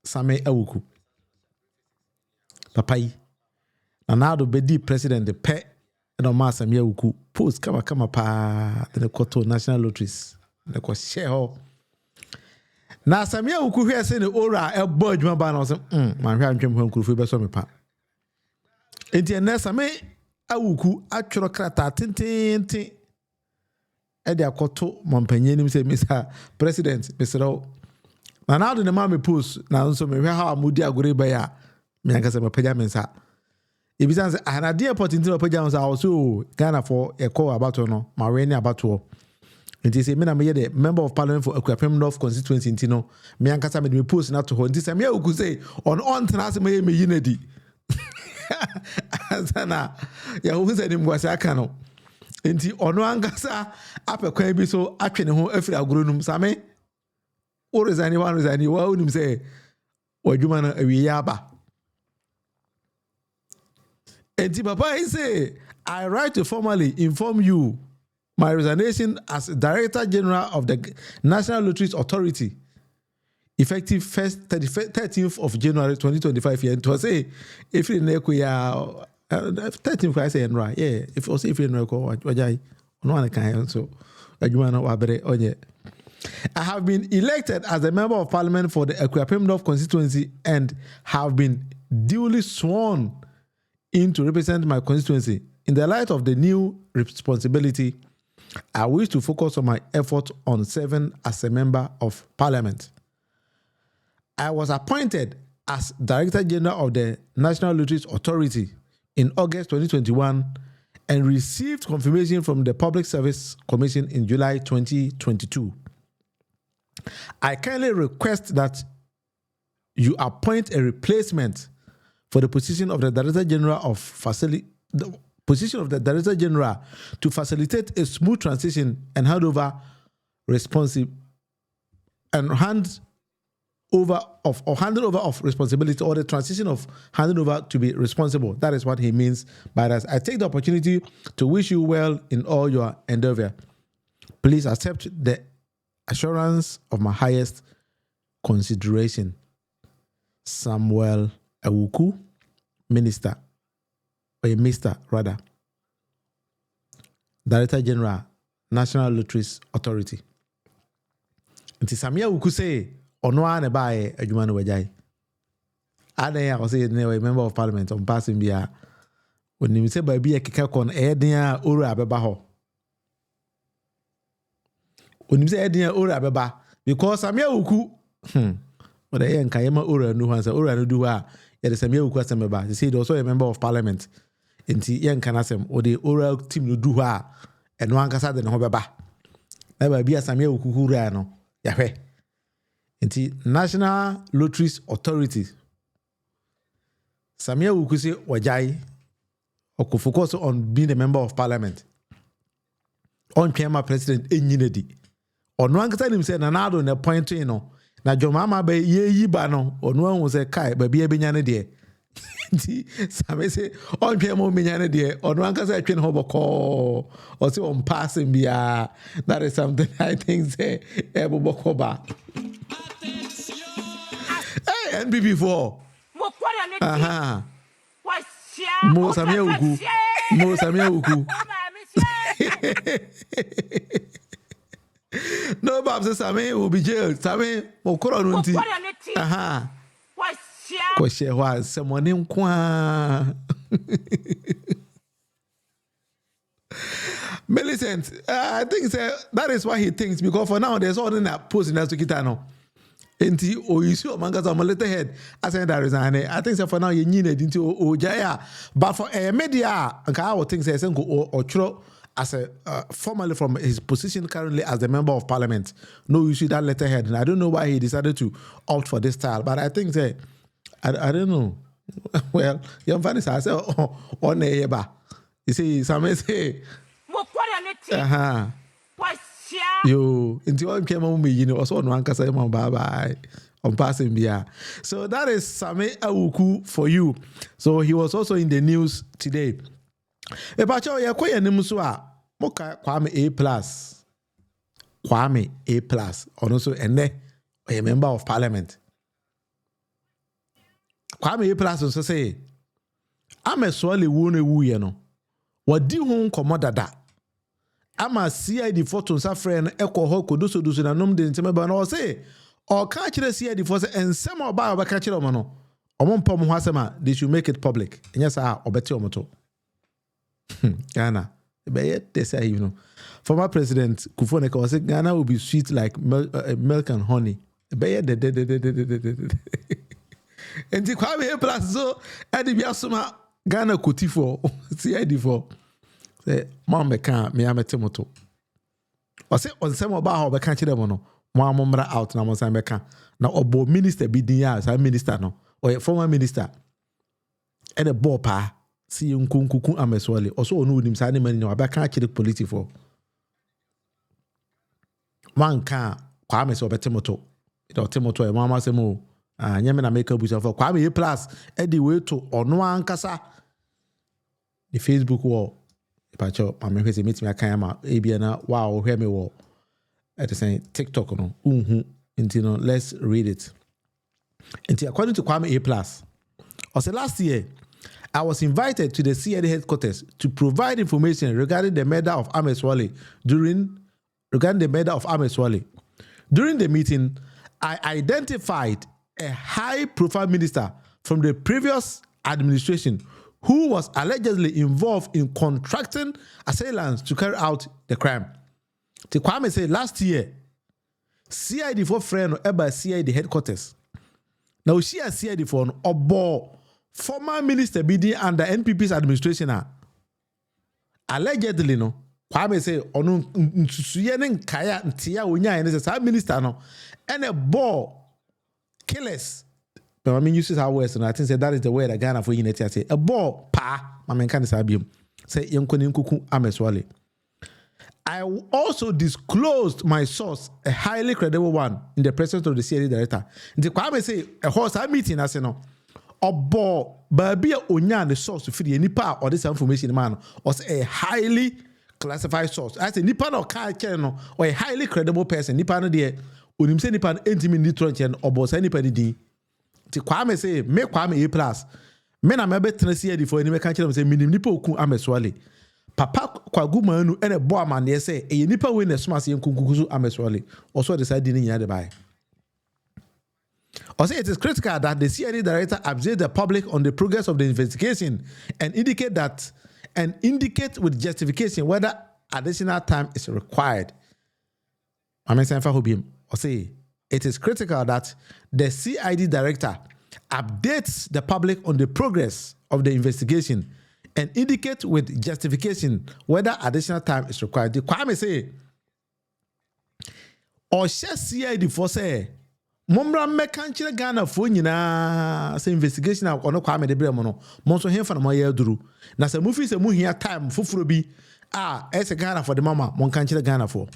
Sammy Awuku. Papai. And now the bedi president the pet and on Sammy Awuku post kama pa the Koto National Lotteries. The ko share. Na Sammy Awuku here say the ora e boy djuma ba na say man hwa ntwem ho nkurufo be so me pa. Enti na Sammy Awuku atworo krata tintintin e de akoto mampanyenim say Mr. President Mr. Na now the man me post na so me hwa ha amudi agore ba ya me anka say me pagya me nsa. Ebi say anade airport ntin pagya nsa also Ghana for e call about no ma we ni about Nti say me na me the member of parliament for Akuapem North constituency ntino me ankasa me post na to ho nti say me Awuku say on tena me yinadi asana ya hu say nim gwasa aka no nti ono ankasa apekwan bi so atwe ne ho afiri agoronum same o resign wa onim say wadwuma na awie aba nti papa he say I write to formally inform you my resignation as Director General of the National Lotteries Authority, effective 13th of January 2025. And to say, if you know, 13th, I say, right, yeah, if also if you know, I have been elected as a member of parliament for the Akuapem North constituency and have been duly sworn in to represent my constituency. In the light of the new responsibility, I wish to focus on my effort on serving as a member of parliament. I was appointed as Director General of the National Lotteries Authority in August 2021 and received confirmation from the Public Service Commission in July 2022. I kindly request that you appoint a replacement for the position of the Director General of position of the Director General to facilitate a smooth transition and hand over of responsibility, or the transition of handing over to be responsible. That is what he means by that. I take the opportunity to wish you well in all your endeavor. Please accept the assurance of my highest consideration. Samuel Awuku, Minister. Mr. rather, Director General, National Lotteries Authority. Nti Sammy Awuku say, ono ane bae adwuma no wajai. Ade ya say ne we member of parliament on passing bia. Onim say ba bia keka kon eden a oru abeba ho. Onim say eden a oru abeba because Sammy Awuku but dey enka yema oru anu hansa oru anu du ha ya de Sammy Awuku asemeba. They say he also a member of parliament. Inti yen kanasem o the oral team no du ha eno ankasa de ne ho beba na ba bia Sammy Awuku hura no ya hwe inti National Lotteries Authority Sammy Awuku say wajai or focus on being a member of parliament on PMA president enyinedi ono ankasa nim say na nado na point no na jomama be ye ba no ono hu say kai ba bia benya ne de Sammy say on PMO minyane de ono ankasa atwe ne ho boko or say on passing bia. That is something I think say ebo boko ba. Hey NBB4 Mo Sammy Awuku No Babs Sammy will be jailed. Sammy mo koro no nti Kwashe wa semone nkwa Millicent, I think that is why he thinks, because for now there's all in that post in that Kitano. Enti o issue of mangas on my letterhead. I said that resign. I think for now you need it into Ojaya. But for a media, I would think or Chro as a formally from his position currently as a member of parliament. No issue that letterhead. And I don't know why he decided to opt for this style. But I think I don't know. Well, young funny I say on a yeba. You see, some say yo, into one came on me, you know, also on one case, bye on passing beer. So that is Sammy Awuku for you. So he was also in the news today. Ebacho ya kwa name so a moka Kwame A+. Kwame A+. Also ene a member of parliament. Kwame A+ so say Ameswale wo no wu ye no wadi ho nkomo dada ama CID photo nsa friend ekoho kodoso na nom de ntema ba na o say o ka kire CID for say ensem oba obeka kire omo no omo mpom ho asema they should make it public enya sa obeti omo to Ghana be they say you know former president Kufuor was say Ghana will be sweet like milk and honey be de enti Kwame A+ so edi bia soma Ghana koti for CID for say mom be kan me amete moto o say onsem oba ha obeka kire mo no mo amomra out na mo san be kan na obo minister bi din ya sa minister no or former minister and a ball pa see nkunkuku Ameswale also onu nim sa ne mani na obeka kire police for man kan Kwame so obete moto do temoto e mama se mo nyame na make abusa for Kwame A+ edi we to ono ankasa the Facebook wall pacho mama say meet me akan ma ebia na wow hear me wo at the same TikTok no unti no let's read it. Until according to Kwame A+, also last year I was invited to the CID headquarters to provide information regarding the murder of Ameswale. During the meeting, I identified a high-profile minister from the previous administration who was allegedly involved in contracting assailants to carry out the crime. The Kwame said last year, CID for friend or CID headquarters. Now she has CID for an obo former minister bidding under NPP's administration. Allegedly, no. Kwame say onu nsusuyene kaya ntia onya ene say minister no and a ball killers. But I mean uses our words and I think say that is the way that Ghana for unity say a ball pa my man can say biom say yenkoni nkuku Ameswale. I also disclosed my source, a highly credible one, in the presence of the CID director. The Kwame say a horse meeting as no obo baby onya the source to feed nipa or this information man was a highly classified source. I say nipa no ka no or a highly credible person nipa no there onim say nipa entimi ni tronchen obo say nipa ni din. The Kwame say me Kwame A+ me na me betre CID for ni me kan kire say minim nipa oku Ameswale. Papa kwagu manu ene bo amane say e nipa we na somase nkunkukuzu Ameswale also decide ni nya de bai. Also it is critical that the CID director update the public on the progress of the investigation and indicate with justification whether additional time is required. Also it is critical that the CID director updates the public on the progress of the investigation and indicate with justification whether additional time is required. The Kwame say, or share CID for say, Mombra mekanchire Ghana for nyina say investigation ono Kwame de bremo no monso hemfa na moye duru na say mufi say mu hia time foforo bi ese Ghana for the mama mon kanchire Ghana for.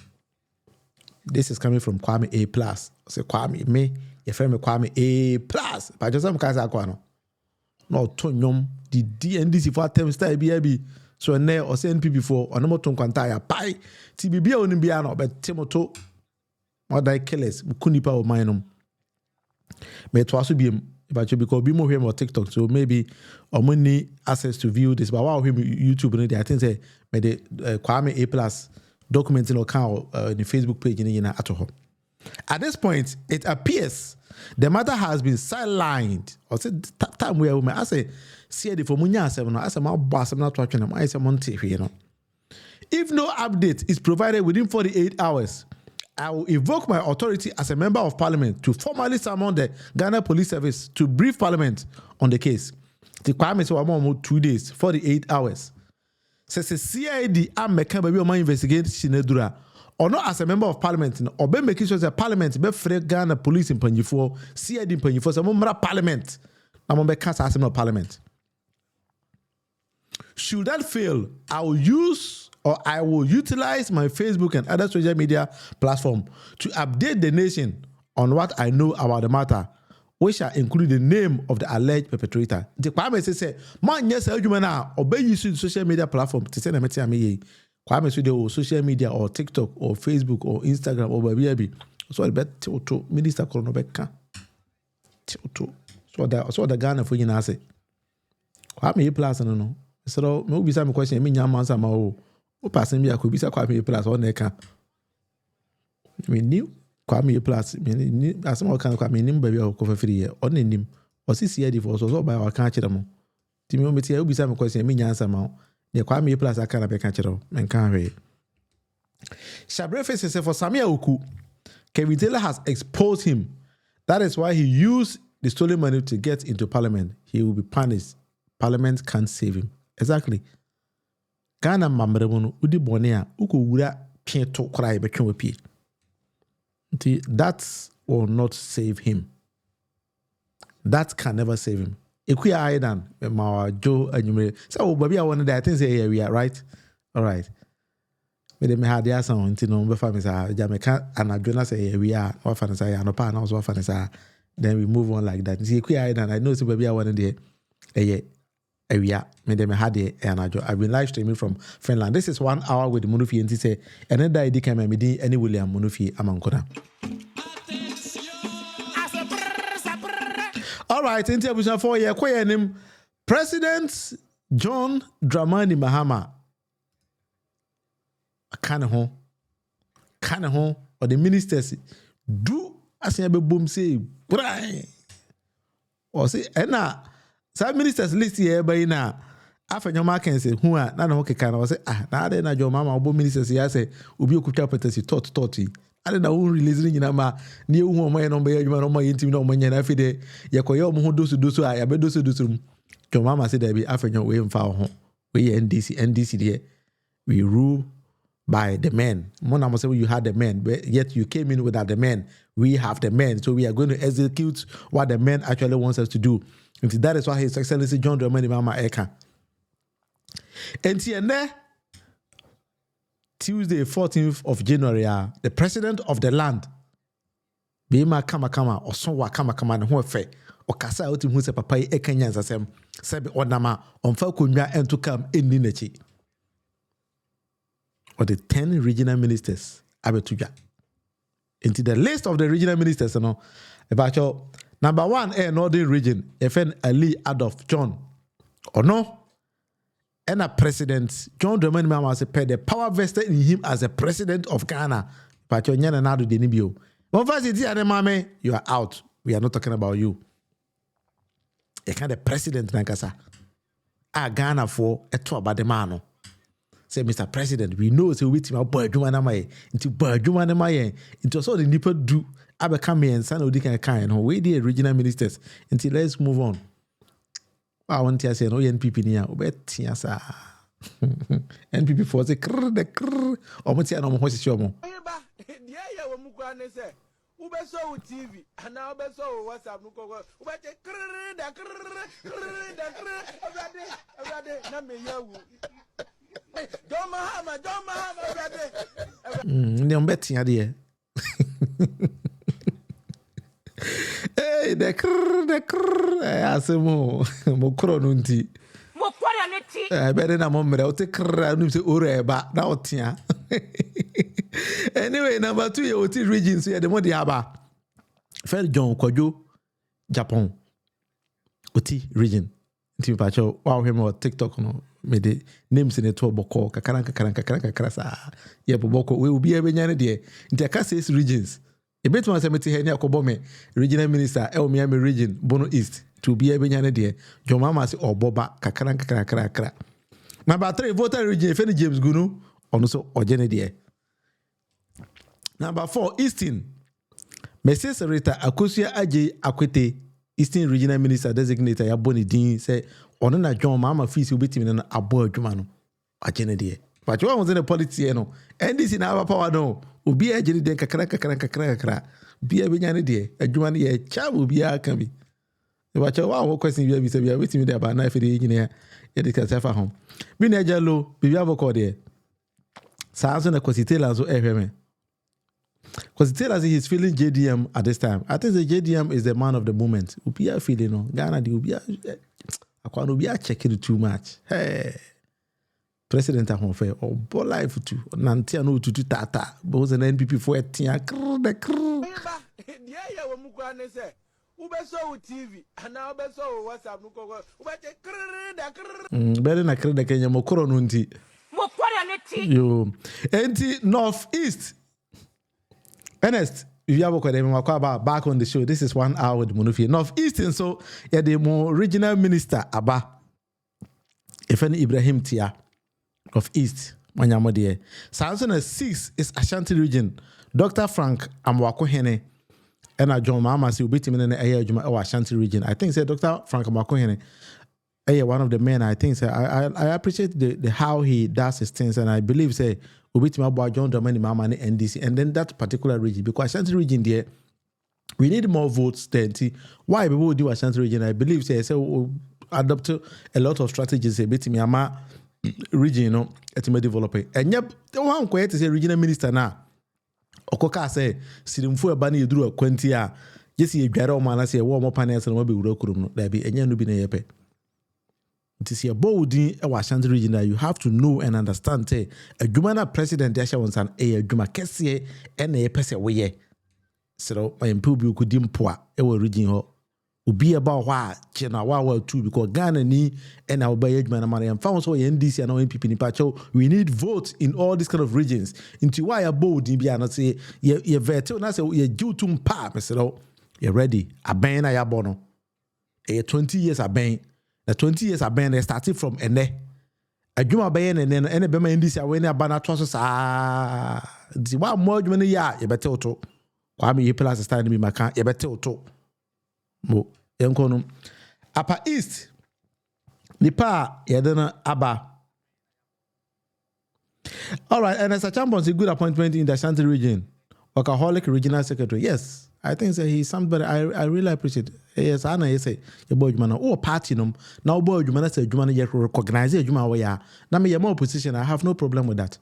This is coming from Kwame A+. Say Kwame me ye friend me Kwame A+. But just am kasa kwa no to nyom the DNDC for term style bi so na o say NPP for onomo to kwanta ya pai ti bibia onim bia no bet timoto modai killers kunipa o mainum me to aso biem because be more here on TikTok so maybe omuni access to view this but wow him YouTube no I think say me the Kwame A+ documenting account in the Facebook page in at home. At this point it appears the matter has been sidelined or said time where I say see the for munya asem no asem abasem na to atwene I say monte hwe no. If no update is provided within 48 hours, I will evoke my authority as a member of parliament to formally summon the Ghana Police Service to brief parliament on the case. The Kwame say one 2 days, 48 hours. Says the CID ameka baby o man investigation edura or not as a member of parliament or be making sure the parliament be free Ghana police in Panjifo, CID in Panjifo, so mo parliament na mo be cast as a parliament. Should that fail, I will utilize my Facebook and other social media platform to update the nation on what I know about the matter, which shall include the name of the alleged perpetrator. The Kwame say, man, yes, argument now, obey you social media platform to send a message me. Kwame say the social media or TikTok or Facebook or Instagram or baby. So I bet to Minister Koronobeka. So the Ghana for you say. Kwame plus no. So me obi say me question me nyam answer ma o. O person bi akobi say Kwame plus on eka. Me new Kwame plus me asem o kan Kwame nim ba bi o ko fa free here. On nim. O sisi edi for so ba o kan kire mo. Ti me o me ti obi say me question me nyam answer ma o. Ne Kwame plus aka na be kan kire o. Men kan hwe. Shabre says for Sammy Awuku, Kevin Taylor has exposed him. That is why he used the stolen money to get into parliament. He will be punished. Parliament can't save him. Exactly. Ghana mamremono udi bonea uko wura pien to cry between pi. That will not save him. That can never save him. Ekuya aidan ma Joe anyumre. So baby I want that thing say we are right. All right. Me had the answer until no be family say Jamaica and Jonas say we are what fan say no pa na so fan say then we move on like that. See ekuya aidan I know say baby I want there. Area, me had the I've been live streaming from Finland. This is 1 hour with Munufie and say, and then I did come and any William Munufie Amankona. All right, interview for your name, President John Dramani Mahama. Kanaho, or the ministers do as you boom say, or say, Enna. Some ministers list here by now. After your mark and say, who are none of can I say, now then, your mama or ministers here say, Ubi Kuchapetasi, toti. I don't know who releasing in Ama, near whom I know by your my intimate money and every day. Yakoyom who do so, I bet do so. Your mama said, there be after your way and foul home. We NDC there. We rule by the men. Mona must say you had the men, but yet you came in without the men. We have the men, so we are going to execute what the men actually wants us to do. And that is why His Excellency John Dramani Mahama Eka. And Tuesday, 14th of January, the president of the land, Bima Kama, or Sonwa Kama, and who fe, or Kasa Otim who se papa Ekanyans Asɛm, Sebe Onama, on Falconia and to come in Ninechi. Or the 10 regional ministers, Abetuja. Into the list of the regional ministers, you know, about your number 1 Northern region, FN Ali Adolf John. Or no? And a president, John Dramani Mahama said, the power vested in him as a president of Ghana. But your nyana nadu denibio. One first mame, you are out. We are not talking about you. A kind of president Nankasa. Ghana for a tour by the mano. Say, Mr. President, we know so with him about Burjumana into Burjumana Maye, into so the nipper do Abakame and San Odika kind, who we the regional ministers until let's move on. I want to say, no, NPP near, bet Tiasa. NPP for the crrr, or Matia no horse show. Ube so TV, and now be so WhatsApp. Ube don't Mahama, brother. Betting idea. Hey, the Asɛm mokoro no nti. Mokoro no ti. Better na momre o te kra no se oreba na otia. Anyway, number 2 you oti regions here the mo dey aba. Fɛar John Kwadwo Japan. Oti region. Nti pa cho wa hwe mo TikTok no. Me de names in the to boko kakara sa ye boko we obi e benya ne de nti aka 6 regions e betu an semeti he ne akobo me regional minister e o me region Bono East to be e benya ne de Jomama se oboba kakara number 3 voter region Feni James Gunu ono so ojene de number 4 Eastern Mrs. Rita Akosua Aje Akwete Eastern regional minister designated ya boni din say ono na John Mama fees ubetimi na abo adwuma no agene de but you want in the politics no NDC na aba power no obi agene de kakra bia benya ne de adwuma ne ye cha obi aka bi e ba cha wa question bia bi se bia wetimi de aba na fe de nyine ya de kasa fa hom bi na jalo bia boko de saa so na Okudzeto so ehweme Okudzeto is feeling JDM at this time. I think the JDM is the man of the moment. Ubia feeling no Ghana the ubia Akwano be checking too much. Hey, President Ahonfe or bo life too. Nantia no to tata. But was an NPP for a tia. Ubeso TV and now beso WhatsApp nuko ubete better na kreda Kenya mokoro nunti yo enti northeast Ernest if you have about back on the show this is 1 hour with Munufie northeast and so yeah the more regional minister aba if any Ibrahim Tia of East Manyamode Samson 6 is Ashanti region Dr. Frank Amwako Hene and a John Mama see ubiti in the Ashanti region. I think say Dr. Frank Amwako Hene one of the men. I think say I appreciate the how he does his things and I believe say ubiti about John Dramani Mama and NDC and then that particular region because Ashanti region there we need more votes than why people do Ashanti region. I believe say we'll adopt a lot of strategies a bit Myanmar region, you know, it's developing. And yep, the one quiet is a regional minister now. Okoka say, Sidumfu Bani Dru Quentia, Jesse Garo Manasi, a warm up panels and Mobi Urokurum, there be a Yanubina Yepe. It is a bold in a Washington region that you have to know and understand. Say, a Jumana president, Dasha was an a Juma Kessie and a Pesse way. So, I am Pubu Kudimpua, a region. Ubi about why China Wawa too because Ghana ni and our by man and found so NDC and NPP in Pacho. We need votes in all these kind of regions. Into why a bold in Biana say ye veto na say ye jutum pa Mr. You're ready. A ban a bono. 20 years a ban. The 20 years a ban they started from ene. A Juma ban and then any Bema NDC when a banner tosses the one more money ya ye better to. Kwame ye plus stand me makan ye better to. Mo yenkono Upper East nipa yedena aba. All right, and as a champion, a good appointment in the Ashanti region. Workaholic regional secretary. Yes, I think so. He's somebody I really appreciate. Yes, I know. Say your boy Jumana. Oh, party num. Now boy Jumana say Jumana yet recognize Juma where. Now me more position. I have no problem with that.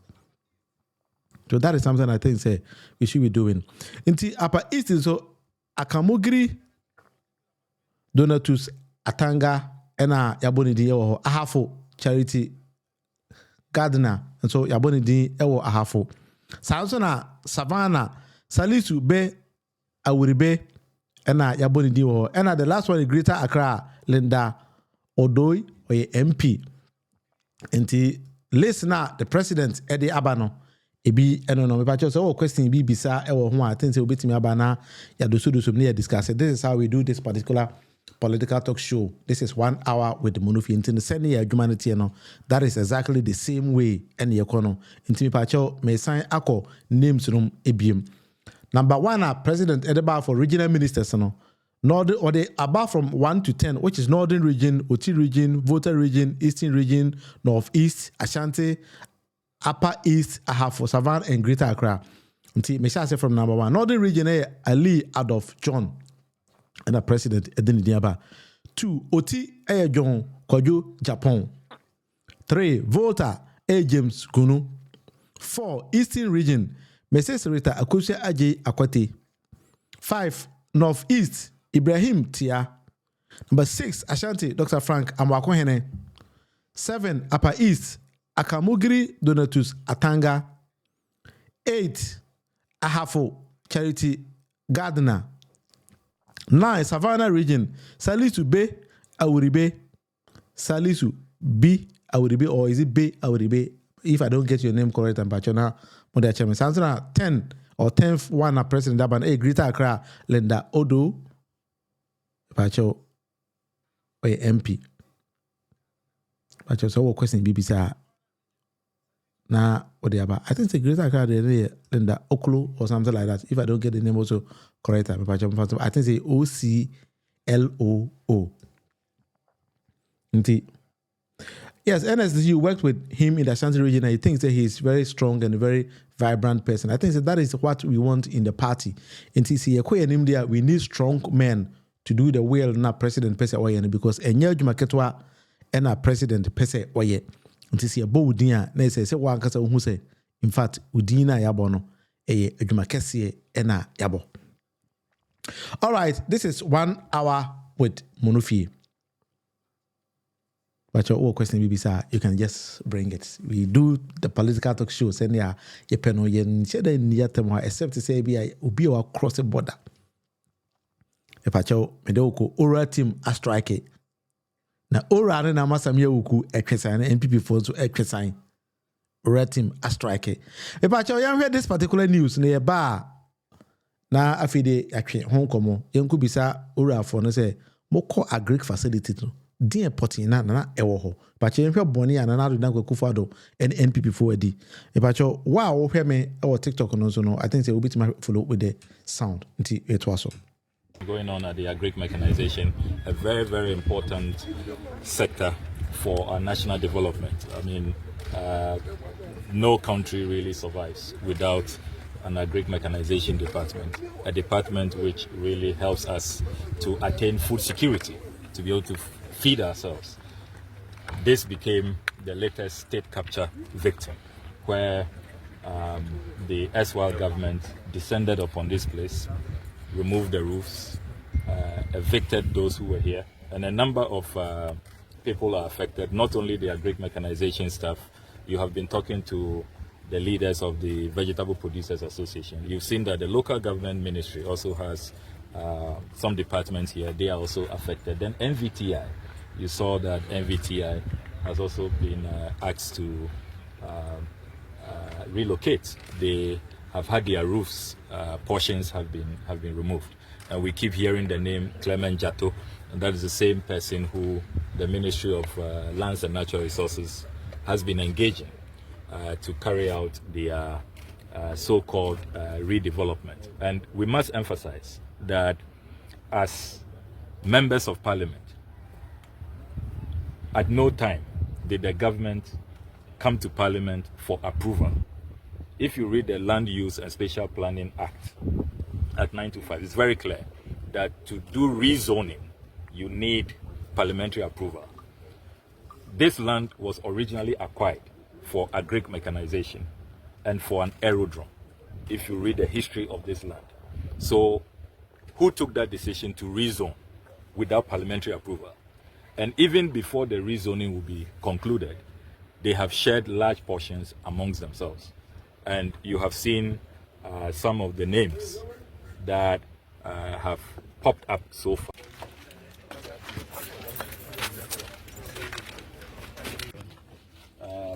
So that is something I think say we should be doing. Inti Upper East is so Akamugri. Donatus Atanga ena yaboni di ewo ahafo charity gardener and so yaboni di ewo ahafo Samsona Savannah Salisu be Awuribe ena yaboni di ewo ena the last one in Greater Accra Linda Odoi oye MP enti listener the president Eddie Abano ebi eno no me pa cho so question bi bisa ewo ho a think say obetimi abana ya doso me discuss. This is how we do this particular political talk show. This is 1 hour with the Munufie into the sending your humanity. That is exactly the same way and the econo. Into me pacho may sign ako names room ebium. Number 1 President Edeba for regional ministers. Northern or the above from 1 to 10, which is Northern region, Oti region, Volta region, Eastern region, Northeast, Ashanti, Upper East, Ahafo, Savannah, and Greater Accra. Until me say from number 1. Northern region Ali Adolf John. And a president Edeni Diaba. 2. Oti John Kojo Japan. 3. Volta James Kunu. 4. Eastern region Mrs. Rita Akusha Aje Akwati. 5. Northeast Ibrahim Tia. Number 6. Ashanti Dr. Frank Amwako Hene. 7. Upper East Akamugri Donatus Atanga. 8. Ahafo Charity Gardener. 9. Savannah region Salisu B Awuribe. Salisu B Awuribe, or is it B Awuribe? If I don't get your name correct, I'm Bachona Moda Chairman. Sansana 10 or 10th one President Daban Greater Accra Linda Odo Bacho MP. Bacho so question BBC na Odiaba. I think it's a Greater Accra Linda Oklo or something like that. If I don't get the name also correct, I think it's OCLOO. Yes, Ernest, you worked with him in the Ashanti region and he thinks that he's very strong and a very vibrant person. I think that is what we want in the party. In TC, we need strong men to do the will na president pese oye because enye adwuma ketwa na president pese oye. Nti se ebo udin na se wan kasa hu se in fact udin na yabo no eye adwuma kese na yabo. All right, this is 1 hour with Munufie. But your question BBC, you can just bring it. We do the political talk show send ya peno yen sheda in yatem except to say be ubi or cross the border. Epacho medoko ora team a strike. Na ora ne na Sammy Awuku etwesan NPP for so etwesan. Ora team a strike. Epacho yan hear this particular news na ba na afide atwe hon komo yenku bisa ora for no say moko agric facility no din porting na ewo ho pacho yenhwe boni ana na do na kwakufado and NPP for edi epacho wa wo hwe me e TikTok no so no I think say we bit follow with the sound nti etwaso going on at the agric mechanization, a very, very important sector for our national development. I mean, no country really survives without an agric mechanization department, a department which really helps us to attain food security, to be able to feed ourselves. This became the latest state capture victim, where the erstwhile government descended upon this place, removed the roofs, evicted those who were here, and a number of people are affected, not only the agric mechanization staff. You have been talking to the leaders of the Vegetable Producers Association. You've seen that the local government ministry also has some departments here. They are also affected. Then NVTI, you saw that NVTI has also been asked to relocate. They have had their roofs, portions have been removed. And we keep hearing the name Clement Jato, and that is the same person who the Ministry of Lands and Natural Resources has been engaging to carry out the so-called redevelopment. And we must emphasize that as members of parliament, at no time did the government come to parliament for approval. If you read the Land Use and Spatial Planning Act at 925, it's very clear that to do rezoning, you need parliamentary approval. This land was originally acquired for agric mechanization and for an aerodrome, if you read the history of this land. So who took that decision to rezone without parliamentary approval? And even before the rezoning will be concluded, they have shared large portions amongst themselves. And you have seen some of the names that have popped up so far.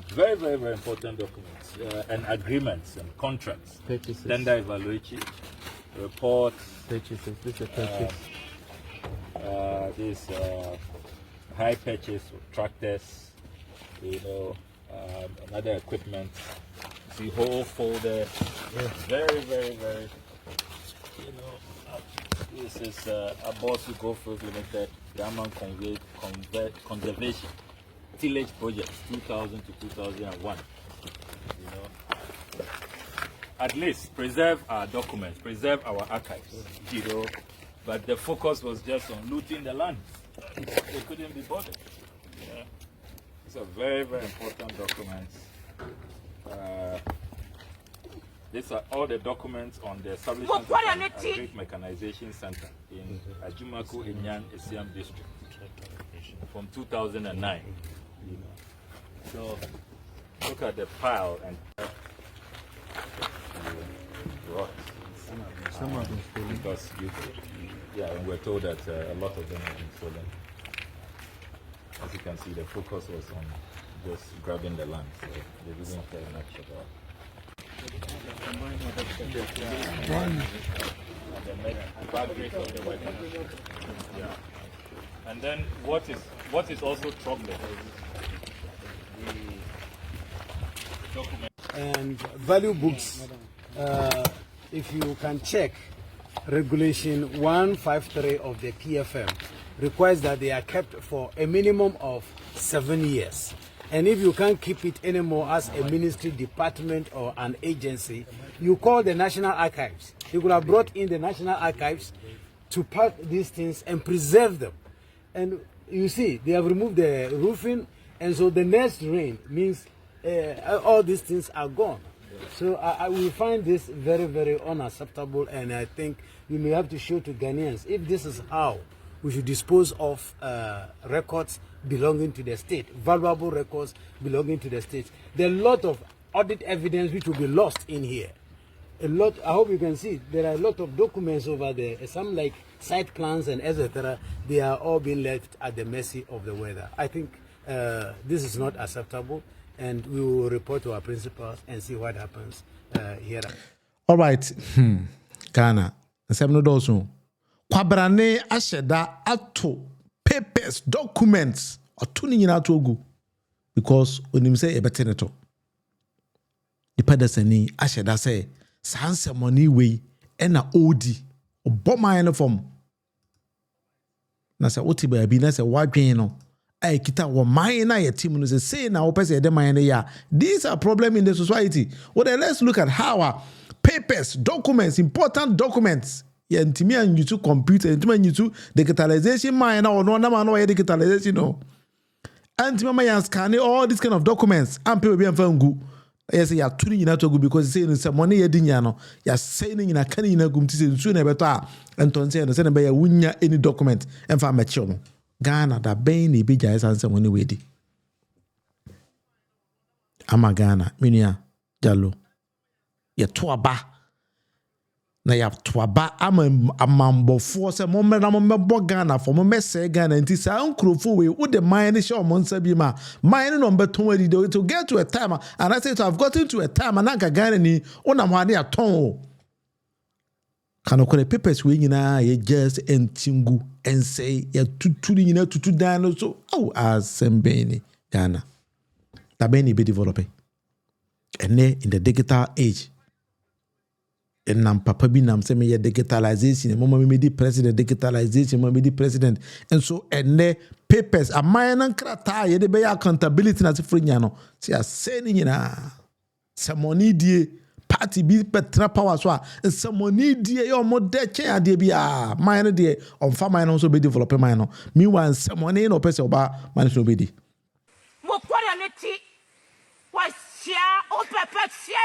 Very, very, very important documents and agreements and contracts. Purchases. Tender evaluation, reports. Purchases. This is a purchase. This high purchase of tractors, another equipment. The whole folder. Very, very, very. This is a boss who go for Limited, Diamond Conservation. Tillage projects 2000 to 2001. At least preserve our documents, preserve our archives. But the focus was just on looting the land. They couldn't be bothered. These are very, very important documents. These are all the documents on the establishment of an agric mechanization center in Ajumaku, Inyan, Esiam district from 2009. So look at the pile and some of them stolen. Because and we're told that a lot of them have been stolen. As you can see, the focus was on just grabbing the land, so they didn't care much about. And then what is also troubling the document and value books. If you can check, regulation 153 of the PFM requires that they are kept for a minimum of 7 years. And if you can't keep it anymore as a ministry, department, or an agency, you call the National Archives. You could have brought in the National Archives to pack these things and preserve them. And you see, they have removed the roofing, and so the next rain means all these things are gone. So I will find this very, very unacceptable, and I think we may have to show to Ghanaians if this is how we should dispose of records belonging to the state, valuable records belonging to the state. There are a lot of audit evidence which will be lost in here. a lot. I hope you can see there are a lot of documents over there. Some like site plans and etc. They are all being left at the mercy of the weather. I think this is not acceptable, and we will report to our principals and see what happens here. All right, Ghana. Asɛm no dɔɔso. Kwabrane ahyɛda ato papers, documents, ɔto ne nyinaa ato ogu because onim sɛ yɛbɛte ne to. Nipa da sani ahyɛda sɛ saa nsɛmɔne wei ɛna ɔdi ɔbɔ man no fam. Na sɛ wote baabi na sɛ wadwen no a kita wɔ man na yɛ team no sɛ sei na wopɛ sɛ yɛde man no yɛ. These are problems in the society. Well, then let's look at how our papers, documents, important documents. Yɛntimi anyitu computer, yɛntimi anyitu digitalization man na ɔno na man no yɛ digitalization no. Antimi ma yɛn scan all these kind of documents. Ampe obi amfa ngu. Yes, ya tuni nyina to gu because say no say money yedi nya no ya say no nyina kan nyina gum ti say nsu na beto a enton say no say na be ya wunya any document emfa ma chiom Ghana da ben na bi gya san say money we di ama Ghana minia jalo ya to aba na ya to aba ama amambofo say mo me na mo mebo Ghana for mo mese Ghana nti sa nkrofo we wo de man ne she o mo nsa bi ma man no beton we di to get to a time and I say to have gotten to a time and anka Ghana ni ona mo ade aton o kanokore papers we nyina ye just entingu and say ya tuturi nyina tutu dan no so asɛm bɛni Ghana da bɛni be developing and in the digital age. And nam papa bi nam se me ye digitalization mama me di president digitalization mama me di president and so ene papers amaya nan krata ye de be accountability na se frenya no se aseni nyina se money die party bi petra power so se money die yo mo de chen ade bi a man no de on fa man no so be develop man no meanwhile se money no person oba man so be di mo kware ne ti wa sia o pepe sia